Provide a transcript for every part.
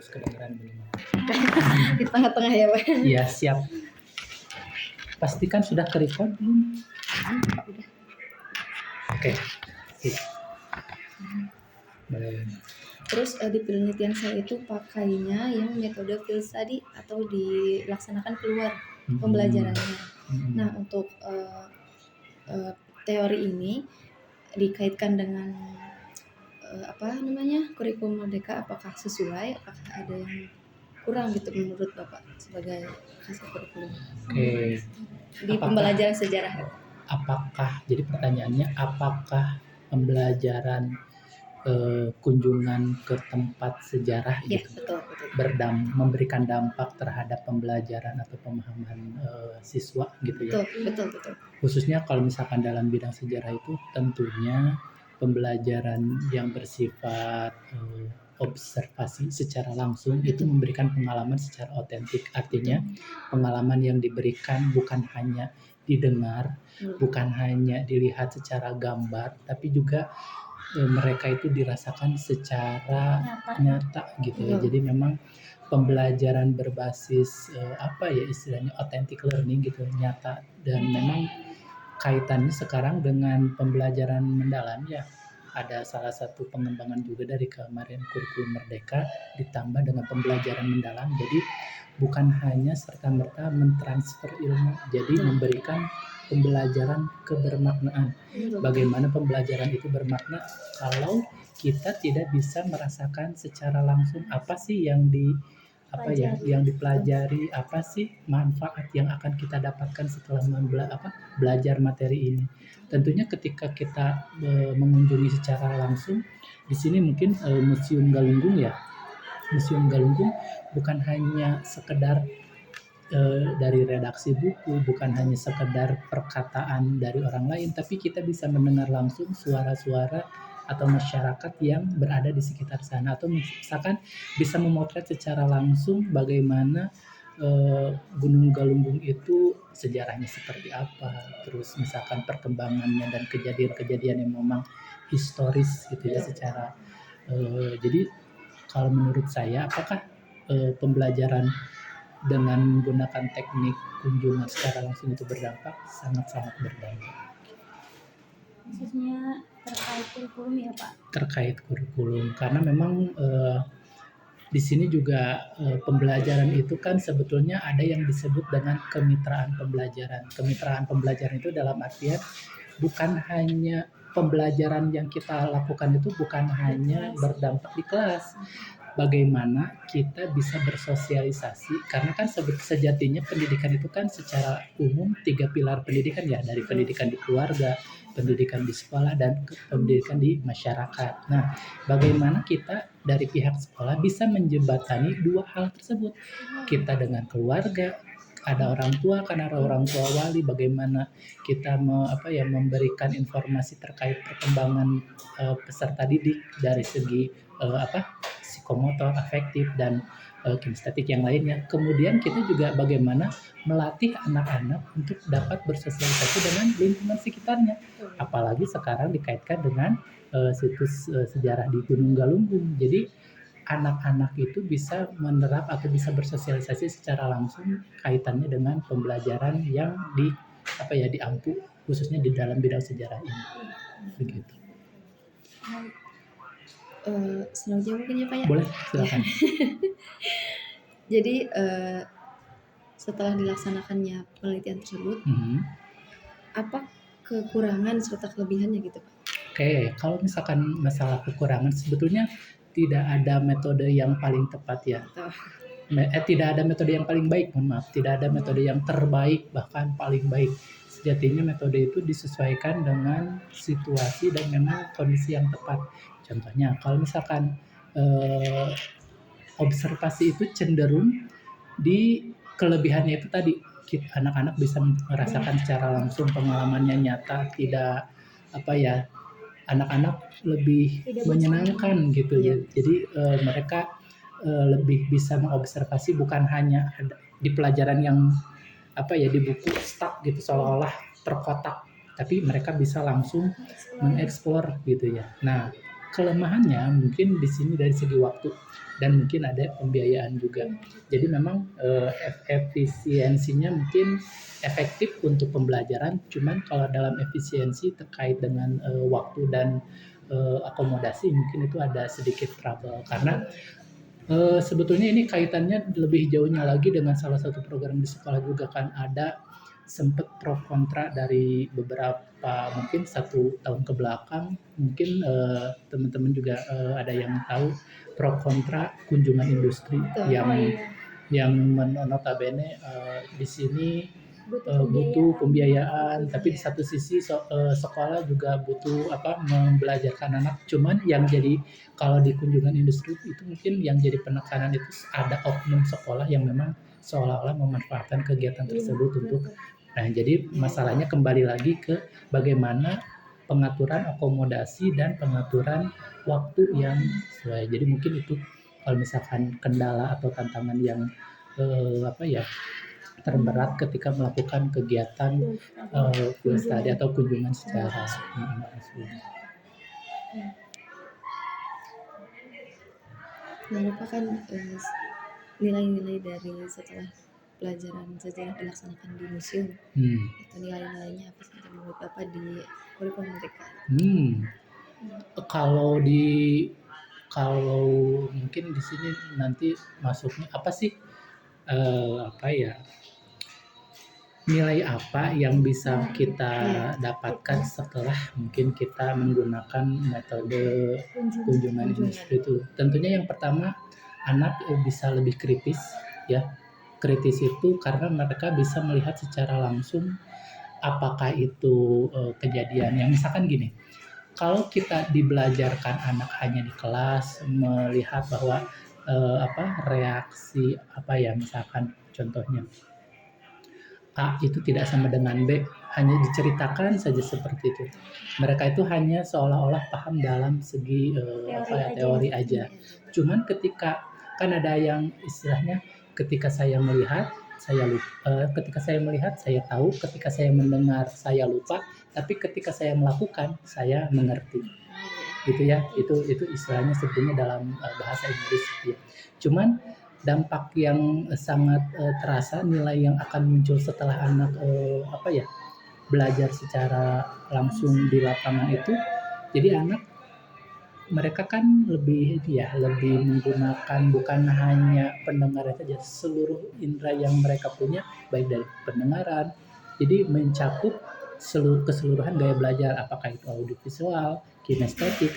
harus kedengeran minimal. Di tengah-tengah ya Pak. Iya, siap. Pastikan sudah ke-record belum? Udah. Oke. Sip. Boleh. Terus di penelitian saya itu pakainya yang metode field study atau dilaksanakan keluar pembelajarannya. Nah, untuk teori ini dikaitkan dengan kurikulum Merdeka, apakah sesuai, apakah ada yang kurang gitu menurut Bapak sebagai hasil kurikulum Oke. di pembelajaran sejarah? Jadi pertanyaannya apakah pembelajaran kunjungan ke tempat sejarah Ya, gitu betul. memberikan dampak terhadap pembelajaran atau pemahaman siswa gitu ya. Betul. Khususnya kalau misalkan dalam bidang sejarah itu tentunya pembelajaran yang bersifat observasi secara langsung itu memberikan pengalaman secara otentik. Artinya pengalaman yang diberikan bukan hanya didengar, bukan hanya dilihat secara gambar, tapi juga mereka itu dirasakan secara nyata gitu ya. Jadi memang pembelajaran berbasis istilahnya authentic learning gitu, nyata, dan memang kaitannya sekarang dengan pembelajaran mendalam ya. Ada salah satu pengembangan juga dari kemarin kurikulum Merdeka ditambah dengan pembelajaran mendalam. Jadi bukan hanya serta-merta mentransfer ilmu, jadi memberikan pembelajaran kebermaknaan. Bagaimana pembelajaran itu bermakna kalau kita tidak bisa merasakan secara langsung apa sih yang dipelajari, apa sih manfaat yang akan kita dapatkan setelah belajar materi ini. Tentunya ketika kita mengunjungi secara langsung, di sini mungkin Museum Galunggung ya. Museum Galunggung bukan hanya sekedar dari redaksi buku, bukan hanya sekedar perkataan dari orang lain, tapi kita bisa mendengar langsung suara-suara atau masyarakat yang berada di sekitar sana, atau misalkan bisa memotret secara langsung bagaimana Gunung Galunggung itu sejarahnya seperti apa, terus misalkan perkembangannya dan kejadian-kejadian yang memang historis gitu ya secara jadi kalau menurut saya apakah pembelajaran dengan menggunakan teknik kunjungan secara langsung itu berdampak? Sangat-sangat berdampak. Khususnya terkait kurikulum ya Pak? Terkait kurikulum, karena memang di sini juga pembelajaran itu kan sebetulnya ada yang disebut dengan kemitraan pembelajaran. Kemitraan pembelajaran itu dalam artian bukan hanya pembelajaran yang kita lakukan itu bukan hanya berdampak di kelas. Bagaimana kita bisa bersosialisasi, karena kan sejatinya pendidikan itu kan secara umum 3 pilar pendidikan ya, dari pendidikan di keluarga, pendidikan di sekolah, dan pendidikan di masyarakat. Nah, bagaimana kita dari pihak sekolah bisa menjembatani dua hal tersebut. Kita dengan keluarga, ada orang tua, karena ada orang tua wali, bagaimana kita memberikan informasi terkait perkembangan peserta didik dari segi psikomotor, afektif, dan kinestetik yang lainnya. Kemudian kita juga bagaimana melatih anak-anak untuk dapat bersosialisasi dengan lingkungan sekitarnya. Apalagi sekarang dikaitkan dengan situs sejarah di Gunung Galunggung. Jadi anak-anak itu bisa menerap atau bisa bersosialisasi secara langsung kaitannya dengan pembelajaran yang diampu khususnya di dalam bidang sejarah ini. Begitu. Selanjutnya mungkin ya Pak ya? Boleh, silakan. Jadi setelah dilaksanakannya penelitian tersebut, apa kekurangan serta kelebihannya gitu Pak? Oke, kalau misalkan masalah kekurangan sebetulnya tidak ada metode yang paling tepat ya. Tidak ada metode yang paling baik, tidak ada metode yang terbaik bahkan paling baik. Sejatinya metode itu disesuaikan dengan situasi dan memang kondisi yang tepat. Contohnya kalau misalkan observasi itu cenderung di kelebihannya itu tadi, anak-anak bisa merasakan secara langsung, pengalamannya nyata, tidak anak-anak lebih menyenangkan gitu ya. Jadi mereka lebih bisa mengobservasi, bukan hanya di pelajaran yang di buku stuck gitu seolah-olah terkotak, tapi mereka bisa langsung mengeksplor gitu ya. Nah, kelemahannya mungkin di sini dari segi waktu dan mungkin ada pembiayaan juga. Jadi memang efisiensinya mungkin efektif untuk pembelajaran, cuman kalau dalam efisiensi terkait dengan waktu dan akomodasi mungkin itu ada sedikit trouble karena sebetulnya ini kaitannya lebih jauhnya lagi dengan salah satu program di sekolah juga kan ada sempet pro kontra dari beberapa mungkin 1 tahun ke belakang mungkin teman-teman juga ada yang tahu pro kontra kunjungan industri Betul. yang Oh iya, yang notabene di sini butuh butuh pembiayaan. pembiayaan, tapi di satu sisi sekolah juga butuh membelajarkan anak. Cuman yang jadi kalau di kunjungan industri itu mungkin yang jadi penekanan itu ada oknum sekolah yang memang seolah-olah memanfaatkan kegiatan Iya, tersebut untuk. betul. Nah, jadi masalahnya kembali lagi ke bagaimana pengaturan akomodasi dan pengaturan waktu yang sesuai. Jadi mungkin itu kalau misalkan kendala atau tantangan yang apa ya terberat ketika melakukan kegiatan field study atau kunjungan secara langsung. Beberapa kan nilai-nilai dari setelah pelajaran sejarah dilaksanakan di museum, itu nilai-nilainya apa sih menurut Bapak di kurikulum mereka? Kalau mungkin di sini nanti masuknya apa sih apa ya nilai apa yang bisa kita dapatkan setelah mungkin kita menggunakan metode kunjungan industri itu. Tentunya yang pertama anak bisa lebih kritis ya. Kritis itu karena mereka bisa melihat secara langsung apakah itu kejadian yang misalkan gini. Kalau kita dibelajarkan anak hanya di kelas melihat bahwa reaksi apa ya misalkan contohnya A itu tidak sama dengan B, hanya diceritakan saja seperti itu. Mereka itu hanya seolah-olah paham dalam segi teori aja. Cuman ketika kan ada yang istilahnya ketika saya melihat saya lupa, ketika saya melihat saya tahu, ketika saya mendengar saya lupa, tapi ketika saya melakukan saya mengerti. Gitu ya. Itu istilahnya sebetulnya dalam bahasa Inggris ya. Cuman dampak yang sangat terasa nilai yang akan muncul setelah anak belajar secara langsung di lapangan itu jadi anak mereka kan lebih menggunakan bukan hanya pendengaran saja seluruh indera yang mereka punya baik dari pendengaran jadi mencakup keseluruhan gaya belajar apakah itu audiovisual, kinestetik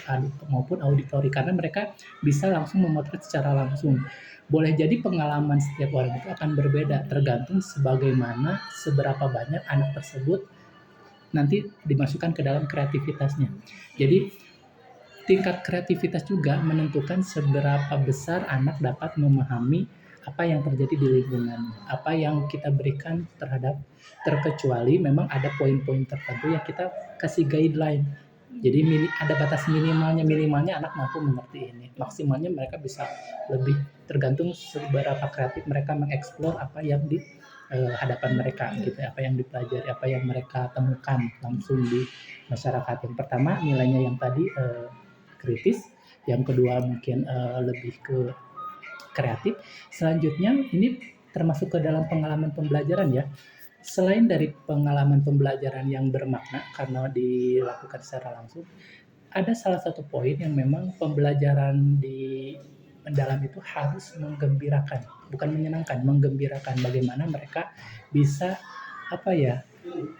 maupun auditori karena mereka bisa langsung memotret secara langsung. Boleh jadi pengalaman setiap orang itu akan berbeda tergantung sebagaimana seberapa banyak anak tersebut nanti dimasukkan ke dalam kreativitasnya. Jadi tingkat kreativitas juga menentukan seberapa besar anak dapat memahami apa yang terjadi di lingkungan, apa yang kita berikan terkecuali memang ada poin-poin tertentu yang kita kasih guideline. Jadi ada batas minimalnya anak mampu mengerti ini. Maksimalnya mereka bisa lebih tergantung seberapa kreatif mereka mengeksplor apa yang di hadapan mereka gitu, apa yang dipelajari, apa yang mereka temukan langsung di masyarakat. Yang pertama nilainya yang tadi kritis, yang kedua mungkin lebih ke kreatif. Selanjutnya ini termasuk ke dalam pengalaman pembelajaran ya. Selain dari pengalaman pembelajaran yang bermakna karena dilakukan secara langsung, ada salah satu poin yang memang pembelajaran di mendalam itu harus menggembirakan, bukan menyenangkan, menggembirakan bagaimana mereka bisa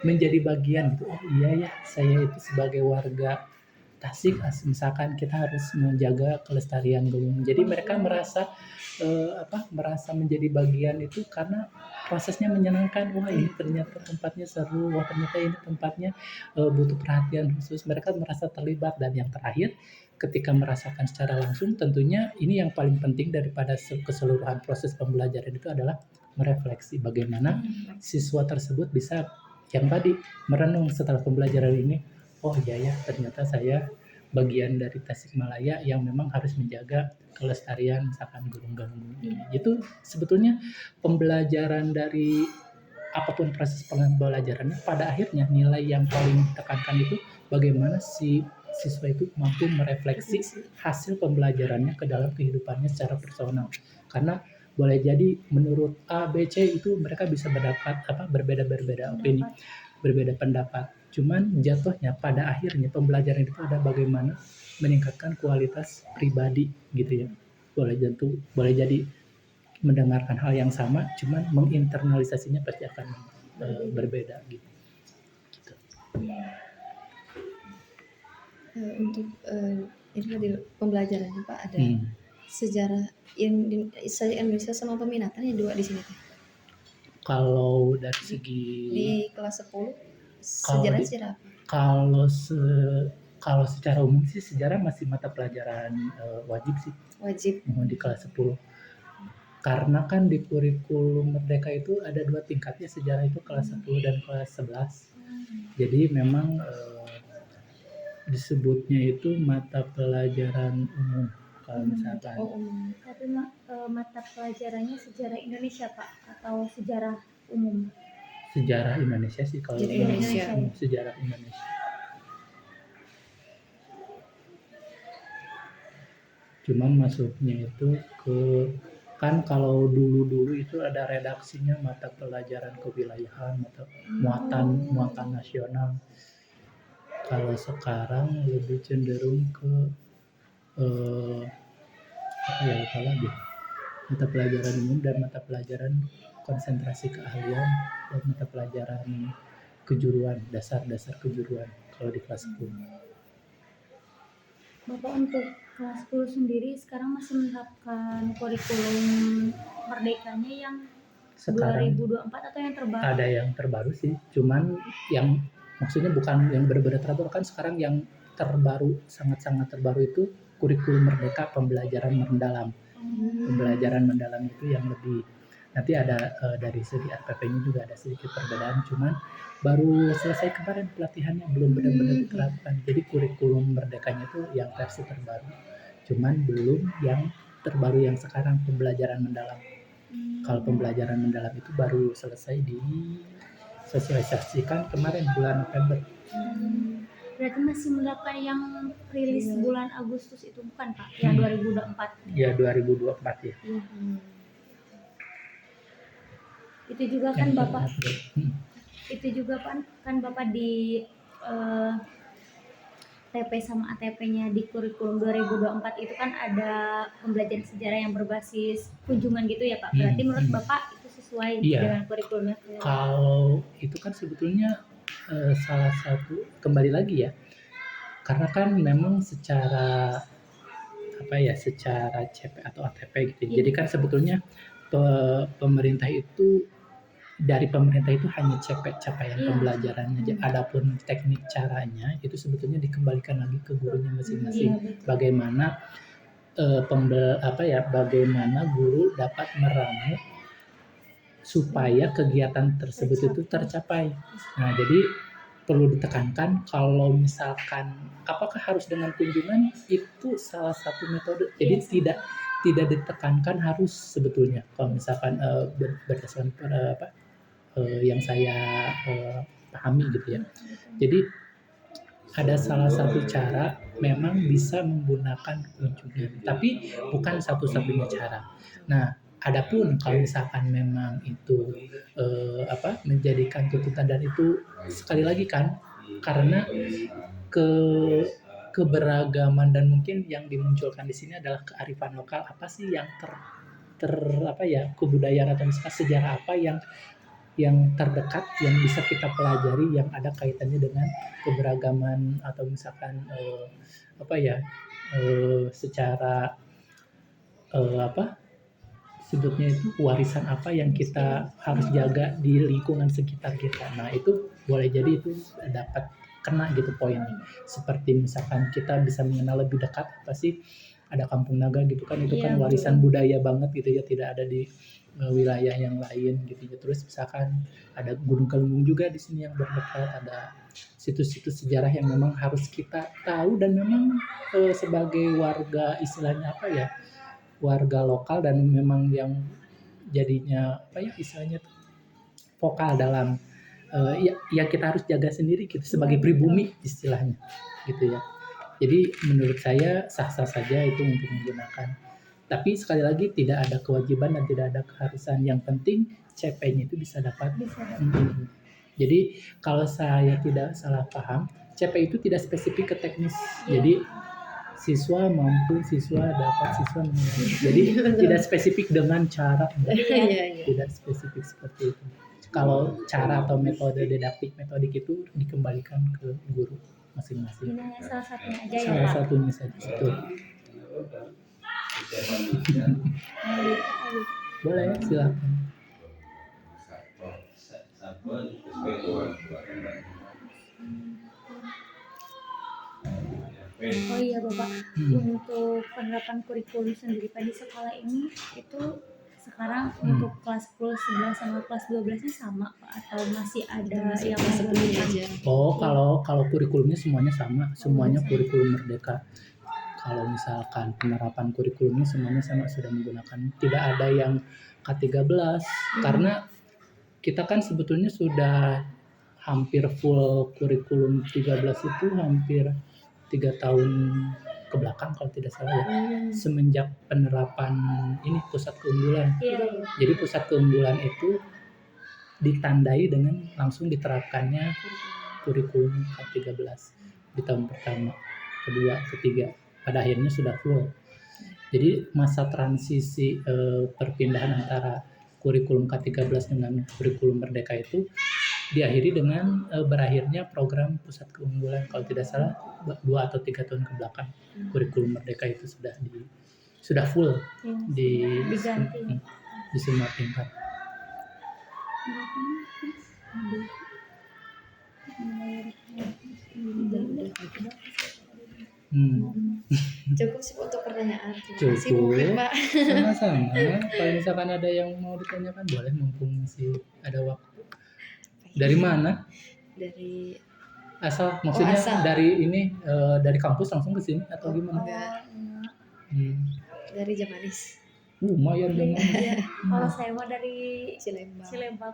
menjadi bagian gitu. Oh iya ya, saya itu sebagai warga Tasik misalkan kita harus menjaga kelestarian gunung. Jadi mereka merasa menjadi bagian itu karena prosesnya menyenangkan. Wah ini ternyata tempatnya seru, wah ternyata ini tempatnya butuh perhatian khusus. Mereka merasa terlibat dan yang terakhir ketika merasakan secara langsung tentunya ini yang paling penting daripada keseluruhan proses pembelajaran itu adalah merefleksi bagaimana siswa tersebut bisa yang tadi merenung setelah pembelajaran ini. Oh iya ya, ternyata saya bagian dari Tasikmalaya yang memang harus menjaga kelestarian misalkan gunung-gunung ini. Itu sebetulnya pembelajaran dari apapun proses pembelajarannya pada akhirnya nilai yang paling ditekankan itu bagaimana si siswa itu mampu merefleksi hasil pembelajarannya ke dalam kehidupannya secara personal. Karena boleh jadi menurut A, B, C itu mereka bisa berbeda opini, berbeda pendapat. Cuman jatuhnya pada akhirnya pembelajaran itu ada bagaimana meningkatkan kualitas pribadi gitu ya. Boleh jadi mendengarkan hal yang sama, cuman menginternalisasinya pasti akan berbeda gitu. Untuk ini tadi pembelajarannya Pak ada sejarah yang di Indonesia sama peminatannya dua di sini Teh. Kalau dari segi Di kelas 10 sejarah apa? Kalau secara umum sih sejarah masih mata pelajaran wajib sih. Wajib. Di kelas 10. Karena kan di kurikulum Merdeka itu ada 2 tingkatnya, sejarah itu kelas 10 dan kelas 11. Jadi memang disebutnya itu mata pelajaran umum kalau misalkan. Tapi mata pelajarannya sejarah Indonesia Pak atau sejarah umum? Sejarah Indonesia sih kalau Indonesia. Sejarah Indonesia. Cuman masuknya itu kan kalau dulu itu ada redaksinya mata pelajaran kewilayahan, muatan nasional. Kalau sekarang lebih cenderung ke mata pelajaran umum dan mata pelajaran konsentrasi keahlian dan mata pelajaran kejuruan, dasar kejuruan kalau di kelas 10. Bapak untuk kelas 10 sendiri sekarang masih menerapkan kurikulum merdekanya yang sekarang 2024 atau yang terbaru? Ada yang terbaru sih, cuman yang maksudnya bukan yang benar-benar terbaru, kan sekarang yang terbaru, sangat-sangat terbaru itu kurikulum merdeka pembelajaran mendalam. Pembelajaran mendalam itu yang lebih, nanti ada dari segi RPP-nya juga ada sedikit perbedaan, cuman baru selesai kemarin pelatihannya, belum benar-benar diterapkan. Jadi kurikulum merdekanya itu yang versi terbaru, cuman belum yang terbaru yang sekarang pembelajaran mendalam. Kalau pembelajaran mendalam itu baru selesai disosialisasikan kemarin bulan November. Berarti masih menerapkan yang rilis bulan Agustus itu bukan Pak? Yang 2024? Ya 2024 ya. Itu juga kan Bapak itu juga kan Bapak di TP sama ATP-nya di kurikulum 2024 itu kan ada pembelajaran sejarah yang berbasis kunjungan gitu ya Pak. Berarti menurut Bapak itu sesuai dengan kurikulumnya? Kalau itu kan sebetulnya salah satu, kembali lagi ya, karena kan memang secara CP atau ATP gitu. Jadi kan sebetulnya pemerintah itu hanya CP, capaian pembelajarannya. Adapun teknik caranya itu sebetulnya dikembalikan lagi ke gurunya masing-masing. Bagaimana bagaimana guru dapat meramu supaya kegiatan tersebut itu tercapai. Nah, jadi perlu ditekankan kalau misalkan apakah harus dengan kunjungan, itu salah satu metode. Jadi tidak ditekankan harus sebetulnya. Kalau misalkan berdasarkan yang saya pahami gitu ya. Jadi ada salah satu cara memang bisa menggunakan kunjungan, tapi bukan satu-satunya cara. Nah, adapun kalau misalkan memang itu menjadikan tuntutan, dan itu sekali lagi kan karena keberagaman, dan mungkin yang dimunculkan di sini adalah kearifan lokal, apa sih yang kebudayaan atau misalkan sejarah apa yang terdekat yang bisa kita pelajari yang ada kaitannya dengan keberagaman, atau misalkan secara sebutnya itu warisan apa yang kita harus jaga di lingkungan sekitar kita. Nah, itu boleh jadi itu dapat kena gitu poinnya. Seperti misalkan kita bisa mengenal lebih dekat apa sih ada Kampung Naga gitu kan, itu kan warisan budaya banget gitu ya, tidak ada di wilayah yang lain gitu ya. Terus misalkan ada Gunung Kelungkung juga di sini yang berdekat, ada situs-situs sejarah yang memang harus kita tahu, dan memang sebagai warga istilahnya warga lokal, dan memang yang jadinya istilahnya vokal dalam ya kita harus jaga sendiri gitu sebagai pribumi istilahnya gitu ya. Jadi menurut saya sah-sah saja itu untuk menggunakan. Tapi sekali lagi tidak ada kewajiban dan tidak ada keharusan. Yang penting CP-nya itu bisa dapat. Bisa dapat. Jadi kalau saya tidak salah paham, CP itu tidak spesifik ke teknis. Iya. Jadi siswa mampu, siswa dapat, siswa mengerti. Jadi tidak spesifik dengan cara, Iya. tidak spesifik seperti itu. Kalau cara atau metode didaktik metodik itu dikembalikan ke guru masing-masing. Ini hanya salah satunya aja ya Salah Pak. satunya saja itu. Boleh, silakan. Oh iya Bapak, untuk penerapan kurikulum sendiri Pak di sekolah ini itu sekarang untuk kelas 10, 11 sama kelas 12-nya sama Pak atau masih ada yang Seperti aja. Oh, kalau kurikulumnya semuanya sama, semuanya kurikulum merdeka. Kalau misalkan penerapan kurikulumnya semuanya sama, sudah menggunakan, tidak ada yang K13 karena kita kan sebetulnya sudah hampir full kurikulum 13 itu hampir 3 tahun ke belakang kalau tidak salah ya. Semenjak penerapan ini pusat keunggulan. Iya. Jadi pusat keunggulan itu ditandai dengan langsung diterapkannya kurikulum K13 di tahun pertama, kedua, ketiga. Pada akhirnya sudah full. Jadi masa transisi perpindahan antara kurikulum K13 dengan kurikulum merdeka itu diakhiri dengan berakhirnya program pusat keunggulan. Kalau tidak salah 2 atau 3 tahun ke belakang kurikulum merdeka itu sudah full diganti di semua tingkat. Cukup sih untuk pertanyaan. Terima kasih Bu Cukup. Pak. Sama-sama. Kalau misalkan ada yang mau ditanyakan boleh, mumpung masih ada waktu. Dari mana? Dari Asal, maksudnya asal. dari ini dari kampus langsung ke sini atau gimana? enggak, dari Jamanis, Lumayan dengan Kalau saya mah dari Cilembang. Cilembang.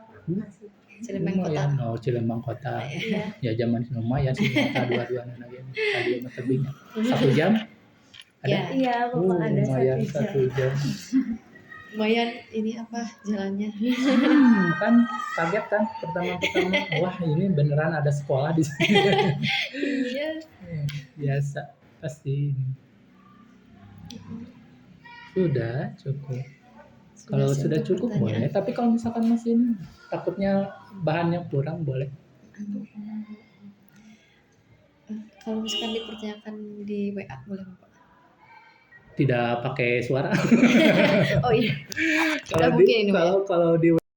Cilembang Kota. lumayan. Oh, Cilembang Kota. Iya. Ya zaman lumayan sih kota dua-duanya lagi. Tadi mah tebingnya. 1 jam? Ada? Ya. Iya, Bapak ada Lumayan 1 jam. 1 jam. Lumayan ini apa jalannya. Kan kaget kan pertama-tama. Wah, ini beneran ada sekolah di sini. Iya. Biasa pasti. Sudah cukup. Kalau sih sudah untuk cukup pertanyaan. boleh, tapi kalau misalkan masih ini takutnya bahannya kurang boleh. Kalau misalkan dipertanyakan di WA boleh Bapak? Tidak pakai suara. Oh iya. Kalau Mungkin ini, kalau di